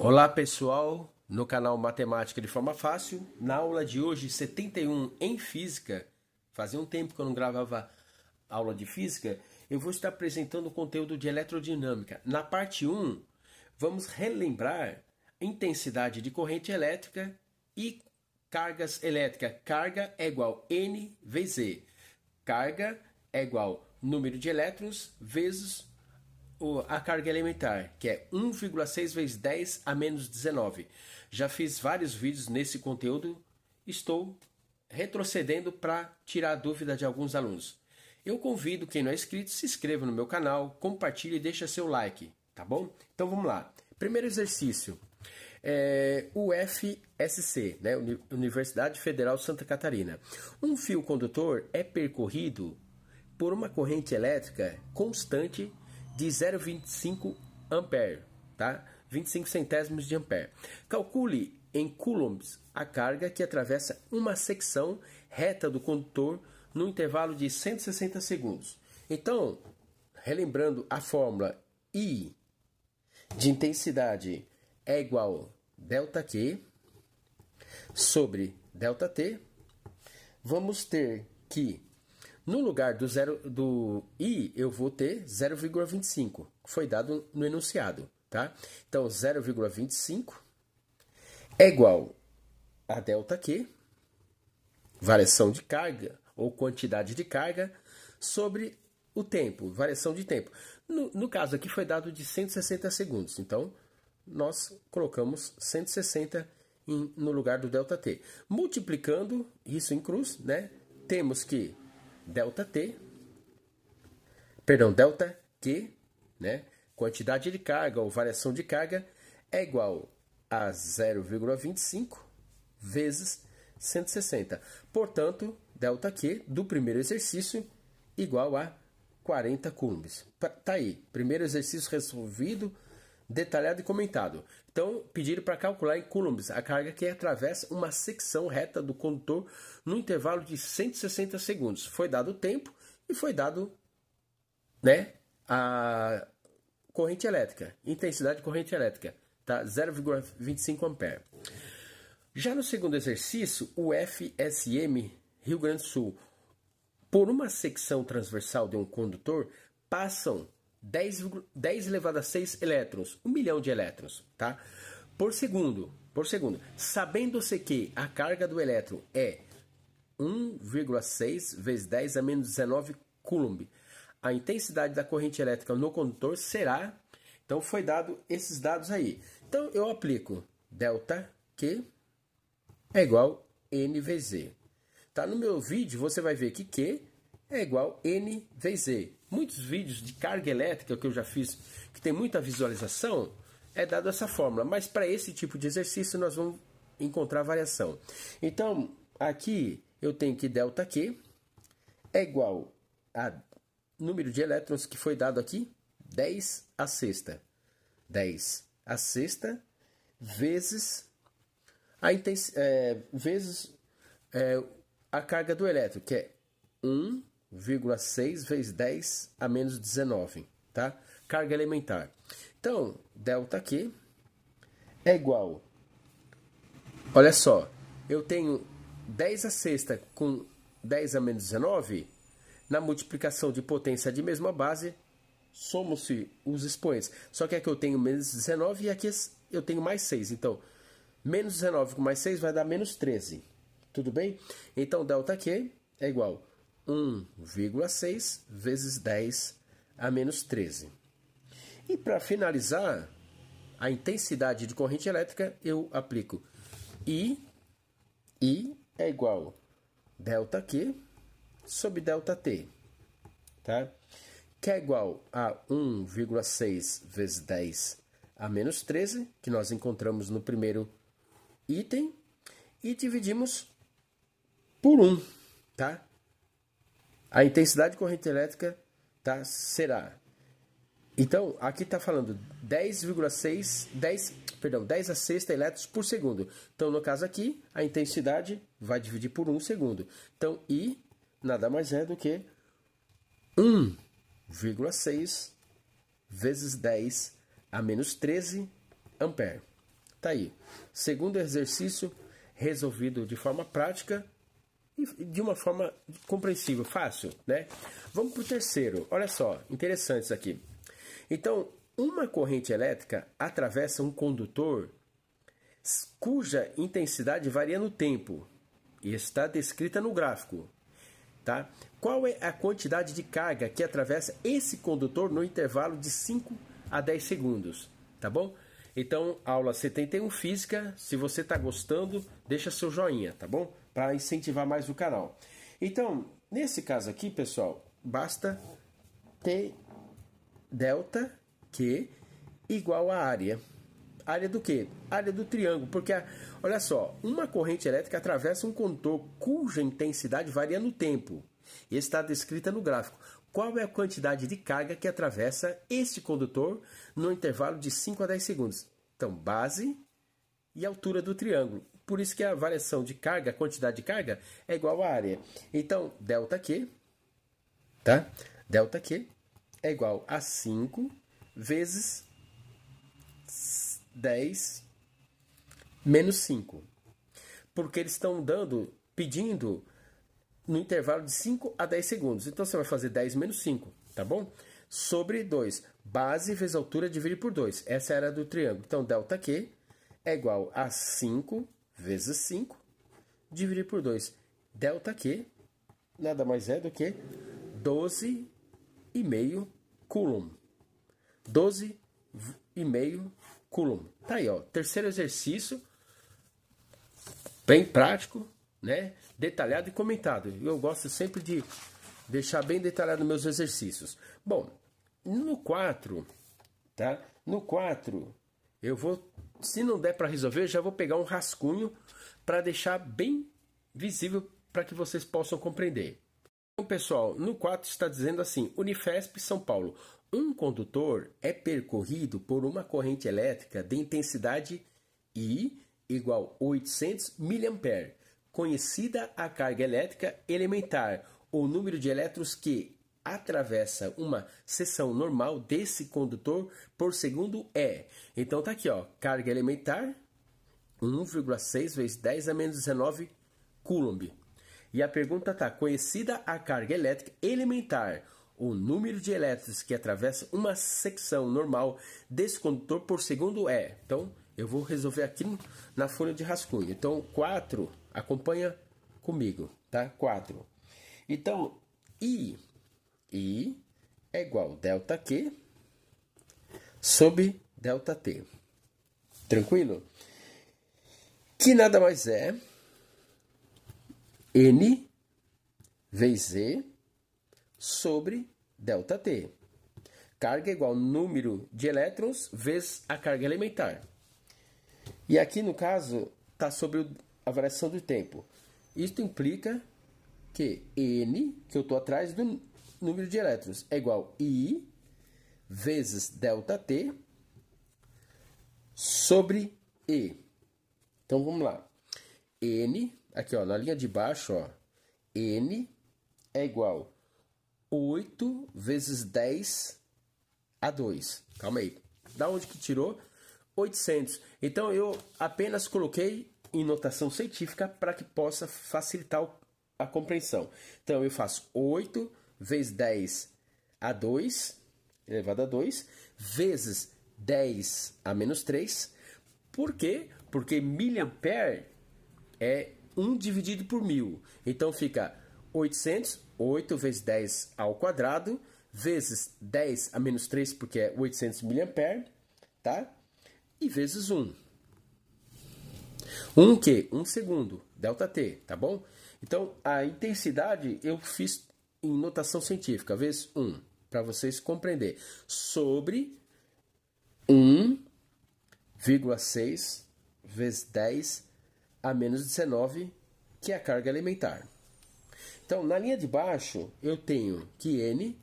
Olá pessoal, no canal Matemática de Forma Fácil, na aula de hoje 71 em Física, fazia um tempo que eu não gravava aula de Física, eu vou estar apresentando o conteúdo de Eletrodinâmica. Na parte 1, vamos relembrar intensidade de corrente elétrica e cargas elétricas. Carga é igual N vezes Z. Carga é igual número de elétrons vezes a carga elementar, que é 1,6 vezes 10 a menos 19. Já fiz vários vídeos nesse conteúdo, estou retrocedendo para tirar a dúvida de alguns alunos. Eu convido quem não é inscrito, se inscreva no meu canal, compartilhe e deixa seu like, tá bom? Então vamos lá. Primeiro exercício, UFSC, né? Universidade Federal Santa Catarina. Um fio condutor é percorrido por uma corrente elétrica constante de 0,25 ampere, tá? 25 centésimos de ampere. Calcule em coulombs a carga que atravessa uma secção reta do condutor no intervalo de 160 segundos. Então, relembrando a fórmula I de intensidade é igual ΔQ sobre ΔT, vamos ter que no lugar do I, eu vou ter 0,25, que foi dado no enunciado, tá? Então, 0,25 é igual a ΔQ, variação de carga, ou quantidade de carga, sobre o tempo, variação de tempo. No caso aqui, foi dado de 160 segundos. Então, nós colocamos 160 no lugar do ΔT. Multiplicando isso em cruz, né? Temos que ΔQ, né, quantidade de carga ou variação de carga é igual a 0,25 vezes 160. Portanto, ΔQ do primeiro exercício igual a 40 coulombs. Tá aí, primeiro exercício resolvido, detalhado e comentado. Então, pediram para calcular em coulombs a carga que atravessa uma secção reta do condutor no intervalo de 160 segundos. Foi dado o tempo e foi dado, né, a corrente elétrica, intensidade de corrente elétrica, tá? 0,25 ampere. Já no segundo exercício, o FSM Rio Grande do Sul, por uma secção transversal de um condutor, passam 10 elevado a 6 elétrons, 1 milhão de elétrons, tá? Por segundo. Sabendo-se que a carga do elétron é 1,6 vezes 10 a menos 19 coulomb, a intensidade da corrente elétrica no condutor será... Então, foi dado esses dados aí. Então, eu aplico ΔQ é igual N vezes Z. Tá? No meu vídeo, você vai ver que Q é igual N vezes Z. Muitos vídeos de carga elétrica que eu já fiz, que tem muita visualização, é dado essa fórmula. Mas para esse tipo de exercício, nós vamos encontrar variação. Então, aqui eu tenho que ΔQ é igual a número de elétrons que foi dado aqui, 10 a sexta. 10 a sexta vezes a carga do elétron, que é 1,6 vezes 10 a menos 19, tá? Carga elementar. Então, ΔQ é igual... Olha só, eu tenho 10 a sexta com 10 a menos 19, na multiplicação de potência de mesma base, somam-se os expoentes. Só que aqui eu tenho menos 19 e aqui eu tenho mais 6. Então, menos 19 com mais 6 vai dar menos 13. Tudo bem? Então, ΔQ é igual a 1,6 vezes 10 a menos 13. E para finalizar, a intensidade de corrente elétrica, eu aplico I é igual a ΔQ sobre ΔT, tá? Que é igual a 1,6 vezes 10 a menos 13, que nós encontramos no primeiro item, e dividimos por 1, tá? A intensidade de corrente elétrica, tá, será... Então, aqui está falando 10 a sexta elétrons por segundo. Então, no caso aqui, a intensidade vai dividir por 1 segundo. Então, I nada mais é do que 1,6 vezes 10 a menos 13 ampere. Tá aí. Segundo exercício resolvido de forma prática e de uma forma compreensível, fácil, né? Vamos para o terceiro. Olha só, interessante isso aqui. Então, uma corrente elétrica atravessa um condutor cuja intensidade varia no tempo e está descrita no gráfico, tá? Qual é a quantidade de carga que atravessa esse condutor no intervalo de 5 a 10 segundos, tá bom? Então, aula 71 Física, se você está gostando, deixa seu joinha, tá bom? Para incentivar mais o canal. Então, nesse caso aqui, pessoal, basta ter delta Q igual a área. Área do quê? Área do triângulo, porque, olha só, uma corrente elétrica atravessa um condutor cuja intensidade varia no tempo e está descrita no gráfico. Qual é a quantidade de carga que atravessa este condutor no intervalo de 5 a 10 segundos? Então, base e altura do triângulo. Por isso que a variação de carga, a quantidade de carga, é igual à área. Então, ΔQ, tá? ΔQ é igual a 5 vezes 10 menos 5. Porque eles estão pedindo no intervalo de 5 a 10 segundos. Então, você vai fazer 10 menos 5, tá bom? Sobre 2. Base vezes altura dividido por 2. Essa é a área do triângulo. Então, ΔQ é igual a 5 vezes 5 dividido por 2. ΔQ nada mais é do que 12,5 Coulomb. 12,5 Coulomb. Tá aí, ó. Terceiro exercício. Bem prático, né? Detalhado e comentado. Eu gosto sempre de deixar bem detalhado meus exercícios. Bom, no 4, tá? No 4, eu vou, se não der para resolver, já vou pegar um rascunho para deixar bem visível para que vocês possam compreender. Então, pessoal, no 4 está dizendo assim: Unifesp, São Paulo. Um condutor é percorrido por uma corrente elétrica de intensidade I igual a 800 mA, conhecida a carga elétrica elementar, o número de elétrons que atravessa uma seção normal desse condutor por segundo é. Então tá aqui, ó, carga elementar 1,6 vezes 10 a menos 19 Coulomb. E a pergunta tá: conhecida a carga elétrica elementar, o número de elétrons que atravessa uma secção normal desse condutor por segundo é. Então, eu vou resolver aqui na folha de rascunho. Então, 4, acompanha comigo, tá? 4. Então, I é igual a ΔQ sobre ΔT. Tranquilo? Que nada mais é N vezes E sobre ΔT. Carga igual número de elétrons vezes a carga elementar. E aqui, no caso, está sobre a variação do tempo. Isto implica que N, que eu estou atrás do número de elétrons, é igual a I vezes ΔT sobre E. Então, vamos lá. N, aqui ó, na linha de baixo, ó, N é igual a 8 vezes 10 a 2. Calma aí. Da onde que tirou? 800. Então, eu apenas coloquei em notação científica para que possa facilitar a compreensão. Então, eu faço 8 vezes 10 a 2, elevado a 2, vezes 10 a menos 3. Por quê? Porque miliampere é 1 dividido por 1000. Então, fica 800, 8 vezes 10 ao quadrado, vezes 10 a menos 3, porque é 800 miliampere, tá? E vezes 1. 1 o quê? 1 segundo, ΔT, tá bom? Então, a intensidade eu fiz em notação científica, vezes 1, para vocês compreenderem. Sobre 1,6 vezes 10 a menos 19, que é a carga elementar. Então, na linha de baixo, eu tenho que N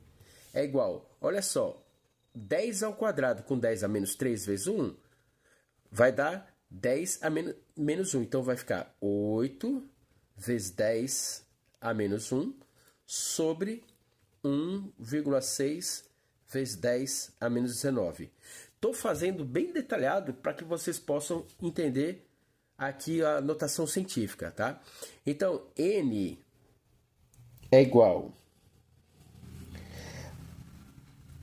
é igual, olha só, 10 ao quadrado com 10 a menos 3 vezes 1, vai dar 10 a menos 1. Então, vai ficar 8 vezes 10 a menos 1 sobre 1,6 vezes 10 a menos 19. Estou fazendo bem detalhado para que vocês possam entender aqui a notação científica, tá? Então, N é igual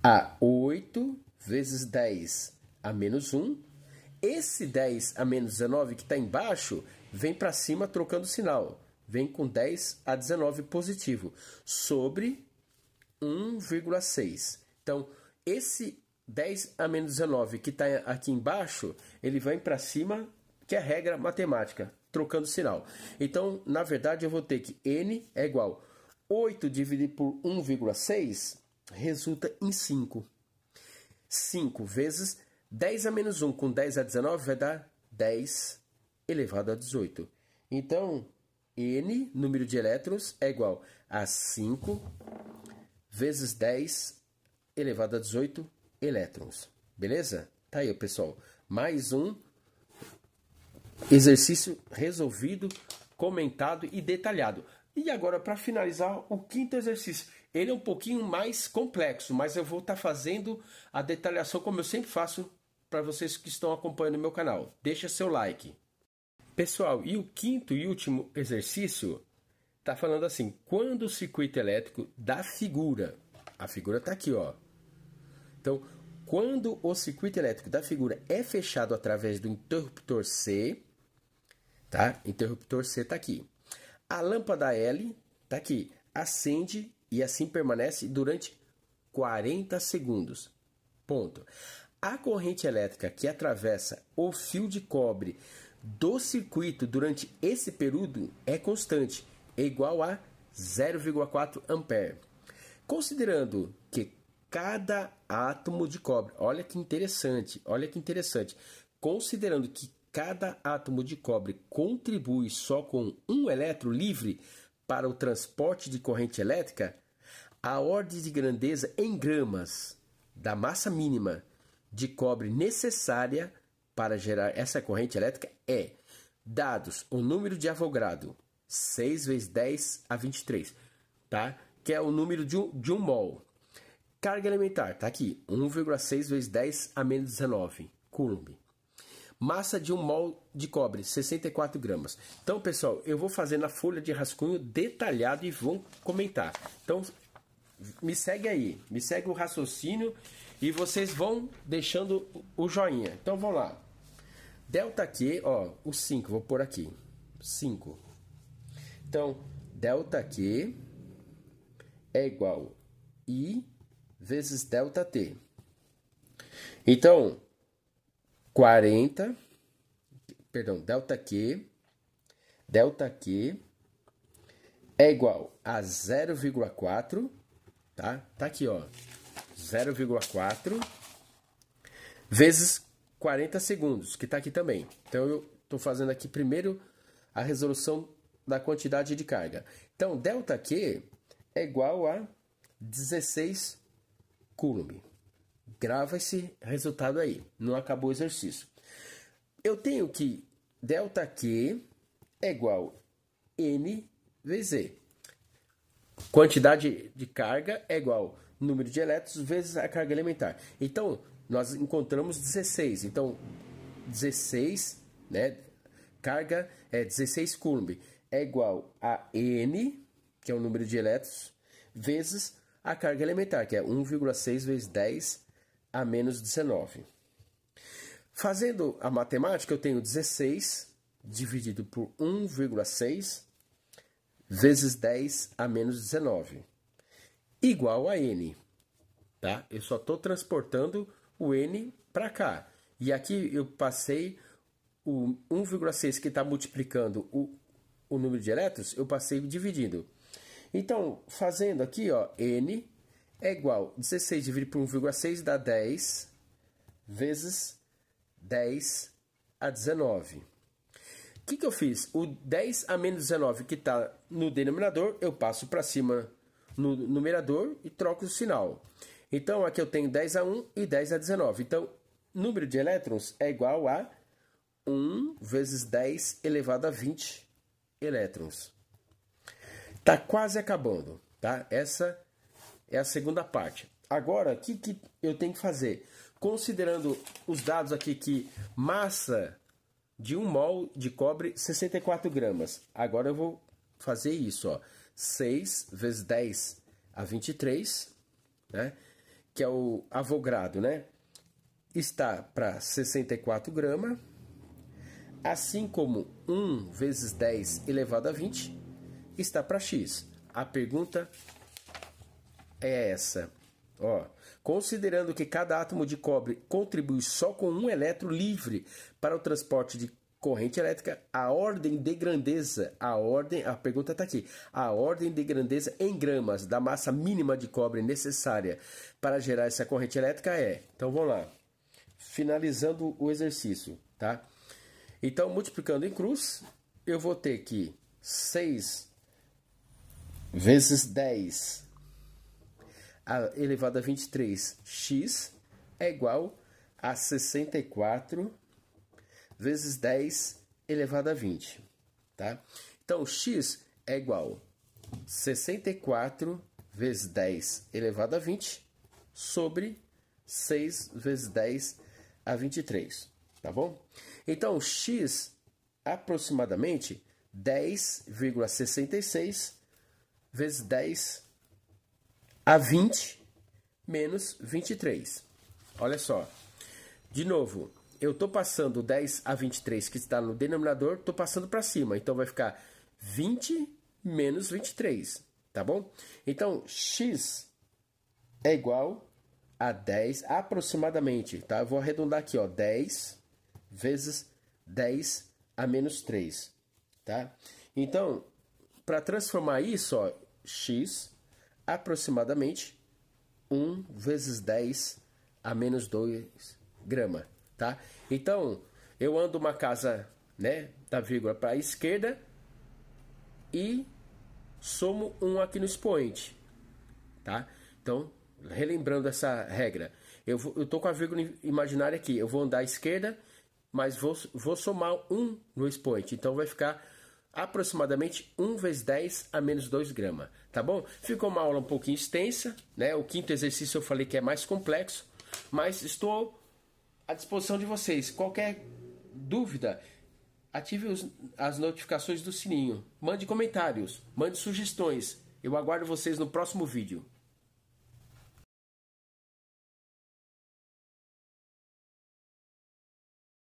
a 8 vezes 10 a menos 1. Esse 10 a menos 19 que está embaixo vem para cima trocando sinal. Vem com 10 a 19 positivo sobre 1,6. Então, esse 10 a menos 19 que está aqui embaixo, ele vem para cima, que é a regra matemática, trocando sinal. Então, na verdade, eu vou ter que N é igual a 8 dividido por 1,6 resulta em 5. 5 vezes 10 a menos 1 com 10 a 19 vai dar 10 elevado a 18. Então, N, número de elétrons, é igual a 5 vezes 10 elevado a 18 elétrons. Beleza? Tá aí, pessoal. Mais um exercício resolvido, comentado e detalhado. E agora, para finalizar, o quinto exercício. Ele é um pouquinho mais complexo, mas eu vou estar fazendo a detalhação como eu sempre faço para vocês que estão acompanhando o meu canal. Deixa seu like. Pessoal, e o quinto e último exercício está falando assim, quando o circuito elétrico da figura, a figura está aqui, ó. Então, quando o circuito elétrico da figura é fechado através do interruptor C, tá? Interruptor C está aqui. A lâmpada L está aqui, acende e assim permanece durante 40 segundos. Ponto. A corrente elétrica que atravessa o fio de cobre do circuito durante esse período é constante, é igual a 0,4 ampere. Considerando que cada átomo de cobre, olha que interessante, considerando que cada átomo de cobre contribui só com um elétron livre para o transporte de corrente elétrica, a ordem de grandeza em gramas da massa mínima de cobre necessária para gerar essa corrente elétrica é, dados o número de Avogadro, 6 vezes 10 a 23, tá? Que é o número de um mol. Carga elementar, tá aqui, 1,6 vezes 10 a menos 19 coulomb. Massa de 1 mol de cobre, 64 gramas. Então, pessoal, eu vou fazer na folha de rascunho detalhado e vou comentar. Então, me segue aí, me segue o raciocínio e vocês vão deixando o joinha. Então, vamos lá. Delta Q, ó, o 5, vou pôr aqui. 5. Então, delta Q é igual a I vezes delta T. Então, delta Q é igual a 0,4, tá? Tá aqui, ó, 0,4 vezes 40 segundos, que tá aqui também. Então, eu tô fazendo aqui primeiro a resolução da quantidade de carga. Então, delta Q é igual a 16 coulomb. Grava esse resultado aí, não acabou o exercício. Eu tenho que delta Q é igual a N vezes E. Quantidade de carga é igual ao número de elétrons vezes a carga elementar. Então, nós encontramos 16. Então, 16, né? Carga é 16 coulomb. É igual a N, que é o número de elétrons, vezes a carga elementar, que é 1,6 vezes 10 a menos 19. Fazendo a matemática, eu tenho 16 dividido por 1,6 vezes 10 a menos 19, igual a N. Tá? Eu só estou transportando o N para cá. E aqui eu passei o 1,6 que está multiplicando o número de elétrons, eu passei dividindo. Então, fazendo aqui, ó, N é igual a 16 dividido por 1,6 dá 10 vezes 10 a 19. O que eu fiz? O 10 a menos 19 que está no denominador, eu passo para cima no numerador e troco o sinal. Então, aqui eu tenho 10 a 1 e 10 a 19. Então, número de elétrons é igual a 1 vezes 10 elevado a 20 elétrons. Tá quase acabando, tá? Essa é a segunda parte. Agora, o que eu tenho que fazer? considerando os dados aqui que massa de 1 mol de cobre, 64 gramas. Agora eu vou fazer isso, ó. 6 vezes 10 a 23, né? Que é o Avogadro, né? Está para 64 gramas. Assim como 1 vezes 10 elevado a 20 está para x. A pergunta é essa. Ó, considerando que cada átomo de cobre contribui só com um elétron livre para o transporte de corrente elétrica, a ordem de grandeza, a pergunta está aqui, a ordem de grandeza em gramas da massa mínima de cobre necessária para gerar essa corrente elétrica é. Então vamos lá, finalizando o exercício, tá? Então, multiplicando em cruz, eu vou ter que 6 vezes 10 elevado a 23x é igual a 64 vezes 10 elevado a 20, tá? Então, x é igual a 64 vezes 10 elevado a 20 sobre 6 vezes 10 a 23, tá bom? Então, x aproximadamente 10,66 vezes 10 a 20 menos 23. Olha só. De novo, eu estou passando 10 a 23 que está no denominador, estou passando para cima. Então, vai ficar 20 menos 23, tá bom? Então, x é igual a 10 aproximadamente, tá? Eu vou arredondar aqui, ó, 10 vezes 10 a menos 3, tá? Então, para transformar isso, ó, x aproximadamente 1 vezes 10 a menos 2 grama, tá? Então, eu ando uma casa, né, da vírgula para a esquerda e somo 1 aqui no expoente, tá? Então, relembrando essa regra, eu tô com a vírgula imaginária aqui, eu vou andar à esquerda, mas vou somar 1 no expoente, então vai ficar aproximadamente 1 vezes 10 a menos 2 gramas, tá bom? Ficou uma aula um pouquinho extensa, né? O quinto exercício eu falei que é mais complexo, mas estou à disposição de vocês. Qualquer dúvida, ative as notificações do sininho, mande comentários, mande sugestões. Eu aguardo vocês no próximo vídeo.